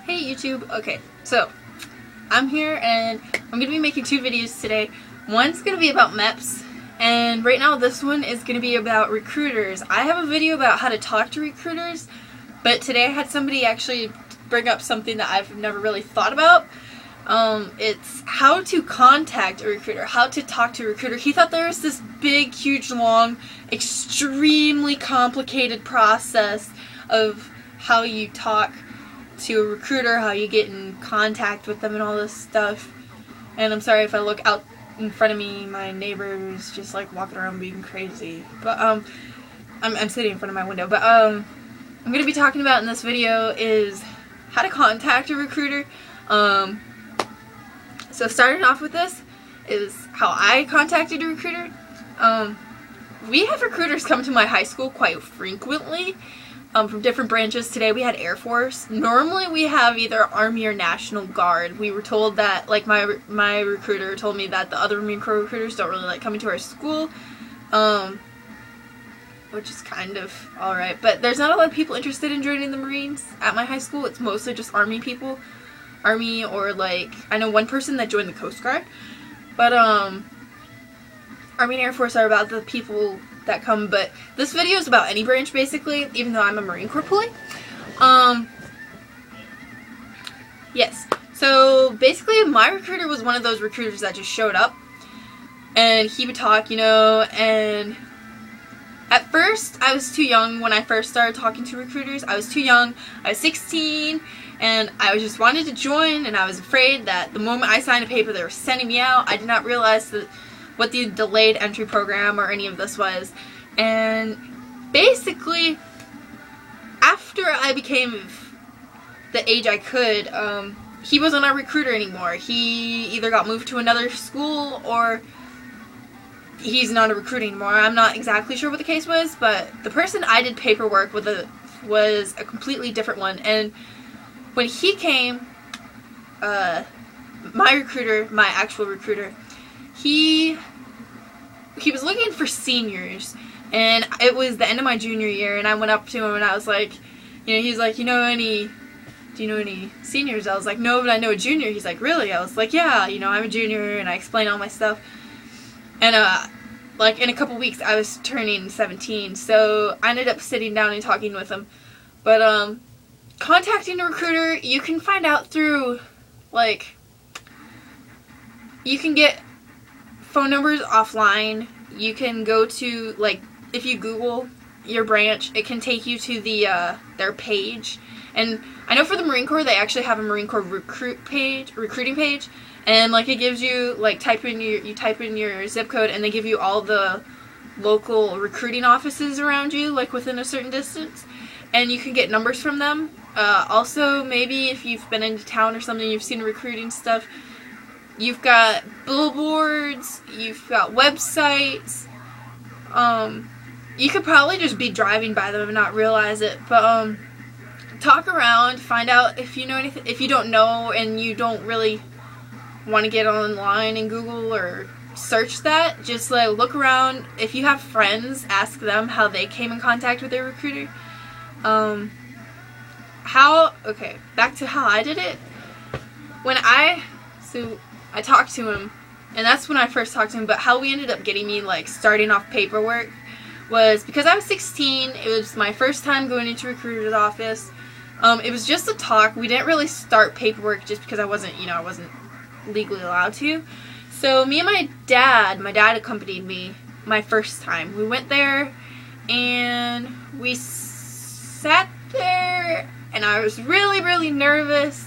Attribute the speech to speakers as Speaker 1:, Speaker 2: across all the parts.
Speaker 1: Hey YouTube. Okay, so I'm here and I'm going to be making two videos today. One's going to be about MEPS, and right now this one is going to be about recruiters. I have a video about how to talk to recruiters, but today I had somebody actually bring up something that I've never really thought about. It's how to contact a recruiter, how to talk to a recruiter. He thought there was this big, huge, long, extremely complicated process of how you talk to a recruiter, how you get in contact with them and all this stuff. And I'm sorry if I look out in front of me, my neighbor's just like walking around being crazy. But I'm sitting in front of my window. But I'm gonna be talking about in this video is how to contact a recruiter. So starting off with this is how I contacted a recruiter. We have recruiters come to my high school quite frequently. From different branches. Today we had Air Force. Normally we have either Army or National Guard. We were told that, like, my recruiter told me that the other Marine Corps recruiters don't really like coming to our school, which is kind of alright. But there's not a lot of people interested in joining the Marines at my high school. It's mostly just Army people. Army, or like, I know one person that joined the Coast Guard. But Army and Air Force are about the people that come, but this video is about any branch basically, even though I'm a Marine Corps pulley. Yes, so basically my recruiter was one of those recruiters that just showed up, and he would talk, and at first I was too young when I first started talking to recruiters. I was too young. I was 16, and I just wanted to join, and I was afraid that the moment I signed a paper they were sending me out. I did not realize that what the delayed entry program or any of this was. And basically, after I became the age I could, he wasn't a recruiter anymore. He either got moved to another school or he's not a recruiter anymore. I'm not exactly sure what the case was, but the person I did paperwork with was a completely different one. And when he came, my recruiter, my actual recruiter, he was looking for seniors, and it was the end of my junior year, and I went up to him and I was like, he's like, do you know any seniors? I was like, no, but I know a junior. He's like, really? I was like, yeah, I'm a junior, and I explained all my stuff. And like in a couple weeks I was turning 17, so I ended up sitting down and talking with him. But contacting a recruiter, you can find out through, like, you can get phone numbers offline. You can go to, like, if you Google your branch, it can take you to the their page. And I know for the Marine Corps, they actually have a Marine Corps recruiting page, and like it gives you, like, you type in your zip code, and they give you all the local recruiting offices around you, like within a certain distance, and you can get numbers from them. Also, maybe if you've been into town or something, you've seen recruiting stuff. You've got billboards, you've got websites. You could probably just be driving by them and not realize it. But talk around, find out if you know anything. If you don't know and you don't really want to get online and Google or search that, just like look around. If you have friends, ask them how they came in contact with their recruiter. Okay, back to how I did it. I talked to him, and that's when I first talked to him, but how we ended up getting me, like, starting off paperwork was because I was 16. It was my first time going into a recruiter's office. It was just a talk. We didn't really start paperwork just because I wasn't legally allowed to. So me and my dad accompanied me my first time. We went there, and we sat there, and I was really, really nervous.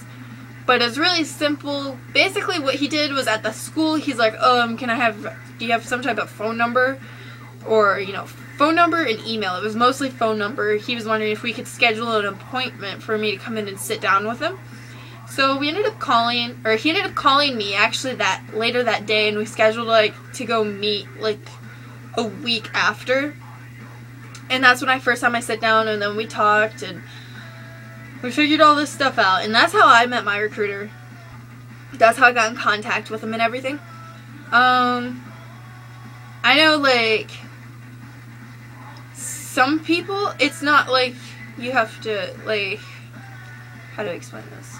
Speaker 1: But it's really simple. Basically what he did was, at the school, he's like, do you have some type of phone number? Or, phone number and email. It was mostly phone number. He was wondering if we could schedule an appointment for me to come in and sit down with him. So he ended up calling me actually later that day, and we scheduled, like, to go meet, like, a week after. And that's when I sat down, and then we talked, and we figured all this stuff out, and that's how I met my recruiter. That's how I got in contact with him and everything. I know, like, some people, it's not like you have to, like, how do I explain this?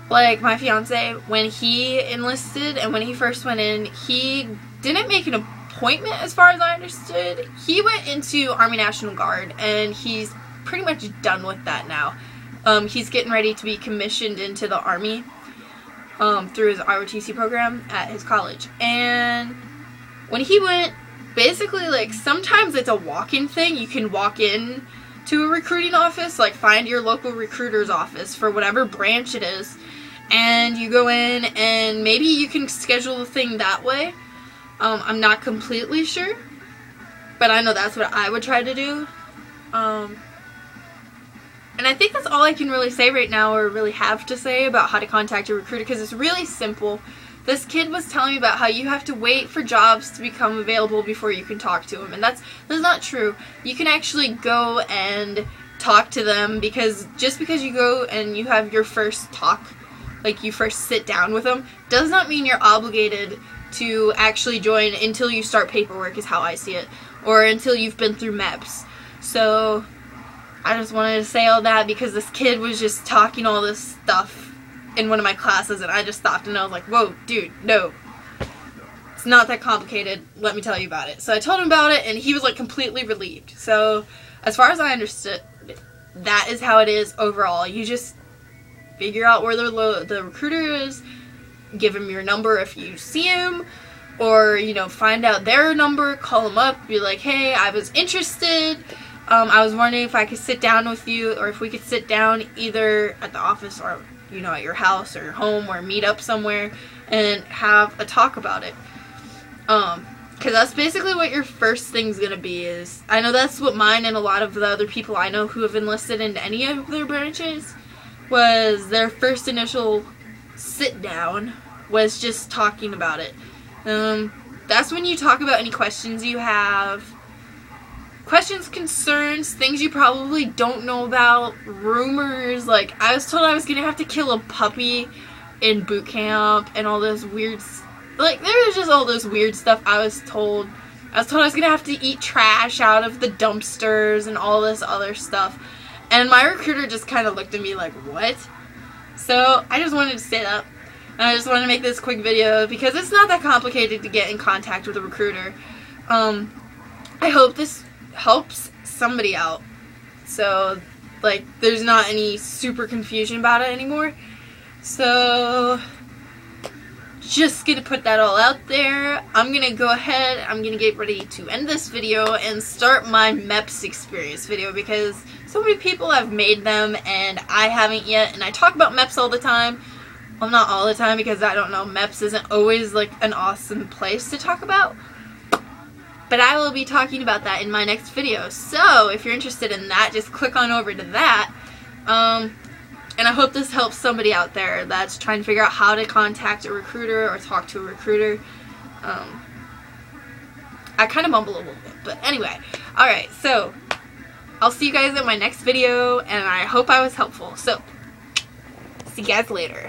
Speaker 1: Like, my fiance, when he enlisted and when he first went in, he didn't make an appointment as far as I understood. He went into Army National Guard, and he's pretty much done with that now. He's getting ready to be commissioned into the Army through his ROTC program at his college. And when he went, basically, like, sometimes it's a walk-in thing. You can walk in to a recruiting office, like, find your local recruiter's office for whatever branch it is, and you go in, and maybe you can schedule the thing that way. I'm not completely sure, but I know that's what I would try to do. And I think that's all I can really say right now, or really have to say about how to contact a recruiter, because it's really simple. This kid was telling me about how you have to wait for jobs to become available before you can talk to them, and that's not true. You can actually go and talk to them, because just because you go and you have your first talk, like you first sit down with them, does not mean you're obligated to actually join until you start paperwork, is how I see it, or until you've been through MEPS. So I just wanted to say all that because this kid was just talking all this stuff in one of my classes, and I just stopped and I was like, whoa, dude, no. It's not that complicated. Let me tell you about it. So I told him about it, and he was like completely relieved. So as far as I understood, that is how it is overall. You just figure out where the recruiter is, give him your number if you see him, or, you know, find out their number, call them up, be like, hey, I was interested. I was wondering if I could sit down with you, or if we could sit down either at the office or, you know, at your house or your home, or meet up somewhere and have a talk about it. Because that's basically what your first thing's going to be is, I know that's what mine and a lot of the other people I know who have enlisted into any of their branches, was their first initial sit down was just talking about it. That's when you talk about any questions you have, questions, concerns, things you probably don't know about, rumors. Like, I was told I was gonna have to kill a puppy in boot camp and all this weird, like, there was just all this weird stuff I was told. I was told I was gonna have to eat trash out of the dumpsters and all this other stuff. And my recruiter just kind of looked at me like, what? So I just wanted to say that. And I just wanted to make this quick video because it's not that complicated to get in contact with a recruiter. I hope this helps somebody out. So, like, there's not any super confusion about it anymore. So, just gonna put that all out there. I'm gonna go ahead, I'm gonna get ready to end this video and start my MEPS experience video because so many people have made them and I haven't yet, and I talk about MEPS all the time. Well, not all the time because I don't know, MEPS isn't always like an awesome place to talk about. But I will be talking about that in my next video. So if you're interested in that, just click on over to that. And I hope this helps somebody out there that's trying to figure out how to contact a recruiter or talk to a recruiter. I kind of mumble a little bit, but anyway. Alright, so I'll see you guys in my next video, and I hope I was helpful. So, see you guys later.